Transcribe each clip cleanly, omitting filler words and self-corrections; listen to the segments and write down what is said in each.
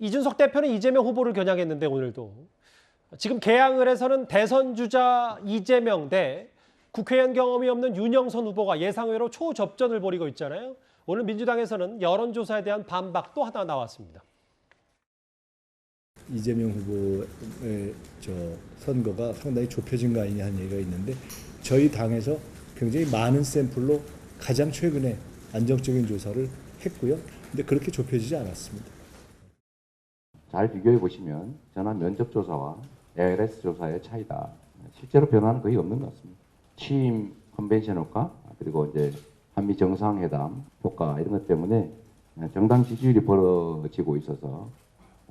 이준석 대표는 이재명 후보를 겨냥했는데 오늘도 지금 개항을 해서는 대선 주자 이재명 대 국회의원 경험이 없는 윤영선 후보가 예상외로 초접전을 벌이고 있잖아요. 오늘 민주당에서는 여론조사에 대한 반박도 하나 나왔습니다. 이재명 후보의 선거가 상당히 좁혀진 거 아니냐 하는 얘기가 있는데 저희 당에서 굉장히 많은 샘플로 가장 최근에 안정적인 조사를 했고요. 근데 그렇게 좁혀지지 않았습니다. 잘 비교해 보시면 전화 면접 조사와 ARS 조사의 차이다. 실제로 변화는 거의 없는 것 같습니다. 취임 컨벤션 효과 그리고 이제 한미 정상회담 효과 이런 것 때문에 정당 지지율이 벌어지고 있어서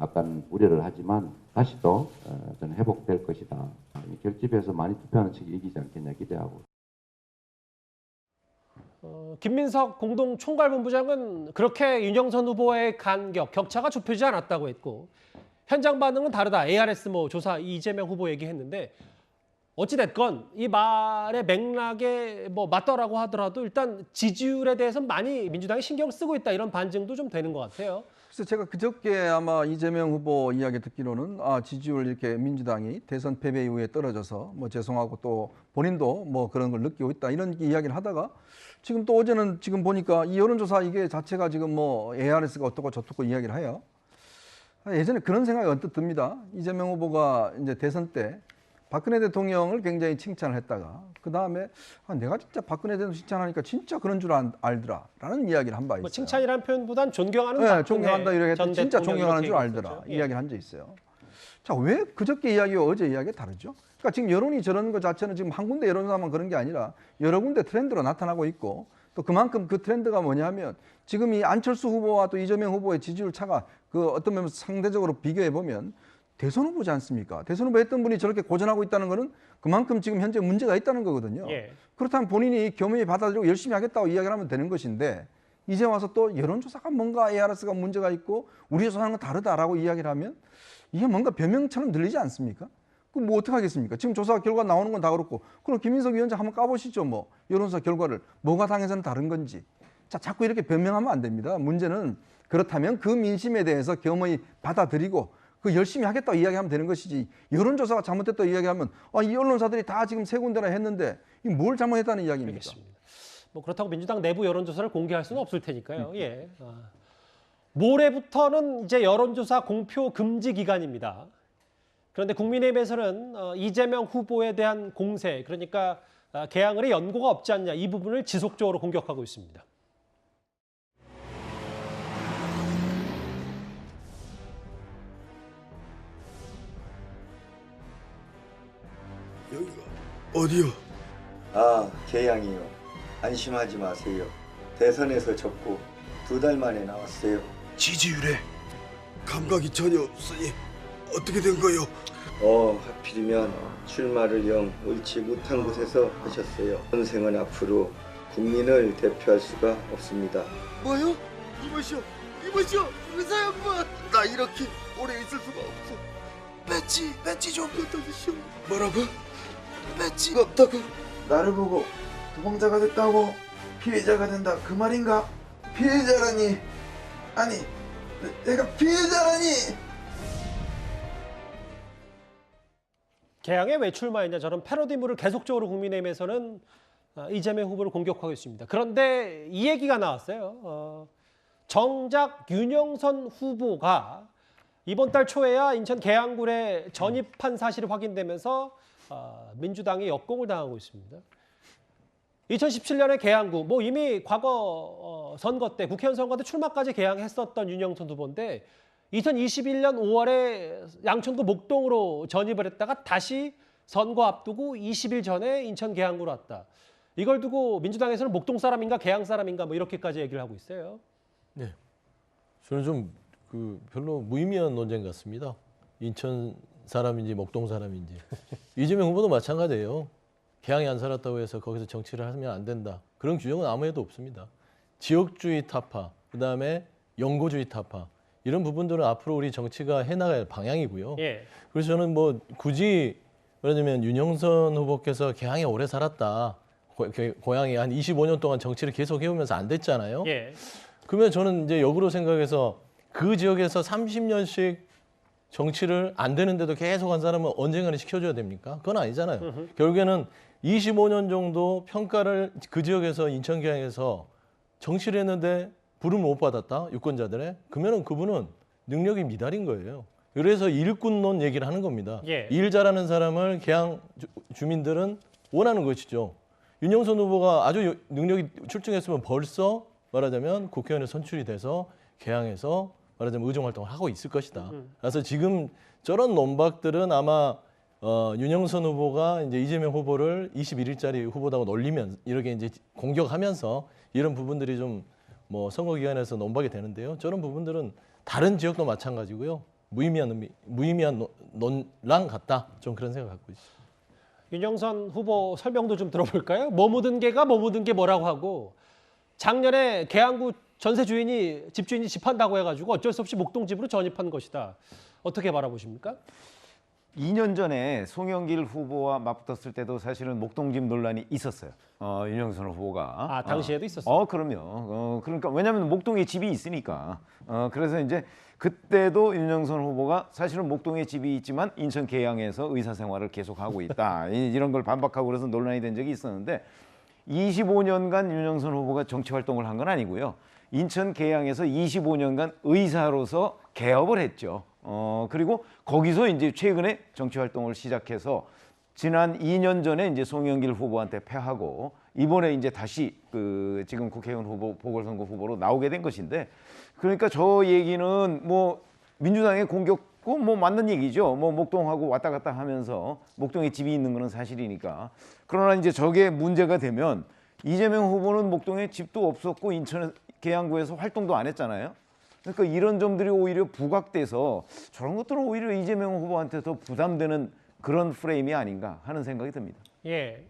약간 우려를 하지만 다시 또 저는 회복될 것이다. 결집해서 많이 투표하는 측이 이기지 않겠냐 기대하고. 김민석 공동총괄본부장은 그렇게 윤영선 후보의 격차가 좁혀지지 않았다고 했고 현장 반응은 다르다. ARS 조사 이재명 후보 얘기했는데 어찌됐건 이 말의 맥락에 맞더라고 하더라도 일단 지지율에 대해서는 많이 민주당이 신경을 쓰고 있다 이런 반증도 좀 되는 것 같아요. 그래서 제가 그저께 아마 이재명 후보 이야기 듣기로는 지지율 이렇게 민주당이 대선 패배 이후에 떨어져서 죄송하고 또 본인도 그런 걸 느끼고 있다 이런 이야기를 하다가 지금 또 어제는 지금 보니까 이 여론조사 이게 자체가 지금 ARS가 어떻고 저떻고 이야기를 해요. 예전에 그런 생각이 언뜻 듭니다. 이재명 후보가 이제 대선 때 박근혜 대통령을 굉장히 칭찬을 했다가 그 다음에 내가 진짜 박근혜 대통령 칭찬하니까 진짜 그런 줄 알더라라는 이야기를 한 바 있어요. 칭찬이라는 표현보단 존경하는 네, 존경한다 이렇게 했더니 진짜 존경하는 줄 알더라 있었죠. 이야기를 한 적 있어요. 자, 왜 그저께 이야기와 어제 이야기가 다르죠? 그러니까 지금 여론이 저런 것 자체는 지금 한 군데 여론조사만 그런 게 아니라 여러 군데 트렌드로 나타나고 있고 또 그만큼 그 트렌드가 뭐냐면 지금 이 안철수 후보와 또 이재명 후보의 지지율 차가 그 어떤 면에서 상대적으로 비교해 보면 대선 후보지 않습니까? 대선 후보 했던 분이 저렇게 고전하고 있다는 거는 그만큼 지금 현재 문제가 있다는 거거든요. 예. 그렇다면 본인이 겸허히 받아들이고 열심히 하겠다고 이야기를 하면 되는 것인데 이제 와서 또 여론조사가 뭔가 ARS가 문제가 있고 우리 조사하는 건 다르다라고 이야기를 하면 이게 뭔가 변명처럼 들리지 않습니까? 그럼 어떻게 하겠습니까? 지금 조사 결과 나오는 건 다 그렇고 그럼 김민석 위원장 한번 까보시죠. 여론조사 결과를 뭐가 당에서는 다른 건지. 자, 자꾸 이렇게 변명하면 안 됩니다. 문제는 그렇다면 그 민심에 대해서 겸허히 받아들이고 그 열심히 하겠다고 이야기하면 되는 것이지 여론조사가 잘못됐다고 이야기하면 이 언론사들이 다 지금 세 군데나 했는데 뭘 잘못했다는 이야기입니까? 알겠습니다. 그렇다고 민주당 내부 여론조사를 공개할 수는 없을 테니까요. 예. 모레부터는 이제 여론조사 공표 금지 기간입니다. 그런데 국민의힘에서는 이재명 후보에 대한 공세, 그러니까 개항을의 연고가 없지 않냐 이 부분을 지속적으로 공격하고 있습니다. 여기가 어디요? 개항이요. 안심하지 마세요. 대선에서 졌고 2달 만에 나왔어요. 지지율에 감각이 전혀 없으니 어떻게 된 거요? 하필이면 출마를 영 옳지 못한 곳에서 하셨어요. 선생은 앞으로 국민을 대표할 수가 없습니다. 뭐요? 이보시오, 의사 양반. 나 이렇게 오래 있을 수가 없어. 배지 좀 갖다 주시오. 뭐라고? 배지가 없다고? 나를 보고 도망자가 됐다고 피해자가 된다 그 말인가? 피해자라니 아니 내가 피해자라니. 개항에 왜 출마했냐 저런 패러디물을 계속적으로 국민의힘에서는 이재명 후보를 공격하고 있습니다. 그런데 이 얘기가 나왔어요. 정작 윤영선 후보가 이번 달 초에야 인천 계양군에 전입한 사실이 확인되면서 민주당이 역공을 당하고 있습니다. 2017년에 계양구, 이미 과거 선거 때 국회의원 선거 때 출마까지 계양했었던 윤영선 후보인데 2021년 5월에 양천구 목동으로 전입을 했다가 다시 선거 앞두고 20일 전에 인천 계양구로 왔다. 이걸 두고 민주당에서는 목동 사람인가 계양 사람인가 이렇게까지 얘기를 하고 있어요. 네, 저는 좀 별로 무의미한 논쟁 같습니다. 인천 사람인지 목동 사람인지. 이재명 후보도 마찬가지예요. 계양에 안 살았다고 해서 거기서 정치를 하면 안 된다. 그런 규정은 아무에도 없습니다. 지역주의 타파, 그다음에 영고주의 타파 이런 부분들은 앞으로 우리 정치가 해나갈 방향이고요. 예. 그래서 저는 굳이 예를 들면 윤영선 후보께서 계양에 오래 살았다. 고향에 한 25년 동안 정치를 계속 해오면서 안 됐잖아요. 예. 그러면 저는 이제 역으로 생각해서 그 지역에서 30년씩 정치를 안 되는데도 계속 한 사람은 언젠가는 시켜줘야 됩니까? 그건 아니잖아요. 결국에는 25년 정도 평가를 그 지역에서 인천계양에서 정치를 했는데 부름을 못 받았다, 유권자들의. 그러면 그분은 능력이 미달인 거예요. 그래서 일꾼론 얘기를 하는 겁니다. 예. 일 잘하는 사람을 계양 주민들은 원하는 것이죠. 윤영선 후보가 아주 능력이 출중했으면 벌써 말하자면 국회의원에 선출이 돼서 계양에서 말하자면 의정 활동을 하고 있을 것이다. 그래서 지금 저런 논박들은 아마 윤영선 후보가 이제 이재명 후보를 21일짜리 후보다고 놀리면 이렇게 이제 공격하면서 이런 부분들이 좀 뭐 선거 기간에서 논박이 되는데요. 저런 부분들은 다른 지역도 마찬가지고요. 무의미한 논란 같다. 좀 그런 생각 갖고 있습니다. 윤영선 후보 설명도 좀 들어볼까요? 뭐 묻은 개가 뭐 묻은 게 뭐라고 하고 작년에 계양구 전세 주인이 집주인이 집한다고 해가지고 어쩔 수 없이 목동집으로 전입한 것이다. 어떻게 바라보십니까? 2년 전에 송영길 후보와 맞붙었을 때도 사실은 목동집 논란이 있었어요. 윤영선 후보가. 당시에도 있었어요. 그럼요. 그러니까 왜냐하면 목동에 집이 있으니까. 그래서 이제 그때도 윤영선 후보가 사실은 목동에 집이 있지만 인천 계양에서 의사 생활을 계속하고 있다. 이런 걸 반박하고 그래서 논란이 된 적이 있었는데 25년간 윤영선 후보가 정치 활동을 한 건 아니고요. 인천 계양에서 25년간 의사로서 개업을 했죠. 그리고 거기서 이제 최근에 정치 활동을 시작해서 지난 2년 전에 이제 송영길 후보한테 패하고 이번에 이제 다시 그 지금 국회의원 후보 보궐선거 후보로 나오게 된 것인데 그러니까 저 얘기는 뭐 민주당의 공격고 뭐 맞는 얘기죠. 뭐 목동하고 왔다 갔다 하면서 목동에 집이 있는 거는 사실이니까. 그러나 이제 저게 문제가 되면 이재명 후보는 목동에 집도 없었고 인천 계양구에서 활동도 안 했잖아요. 그러니까 이런 점들이 오히려 부각돼서 저런 것들은 오히려 이재명 후보한테 더 부담되는 그런 프레임이 아닌가 하는 생각이 듭니다. 예.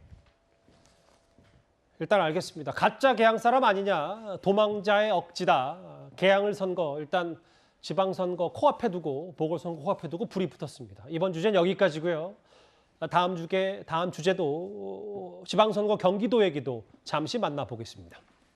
일단 알겠습니다. 가짜 계양 사람 아니냐, 도망자의 억지다. 계양을 선거 일단 지방선거 코앞에 두고 보궐선거 코앞에 두고 불이 붙었습니다. 이번 주제는 여기까지고요. 다음 주제도 지방선거 경기도 얘기도 잠시 만나보겠습니다.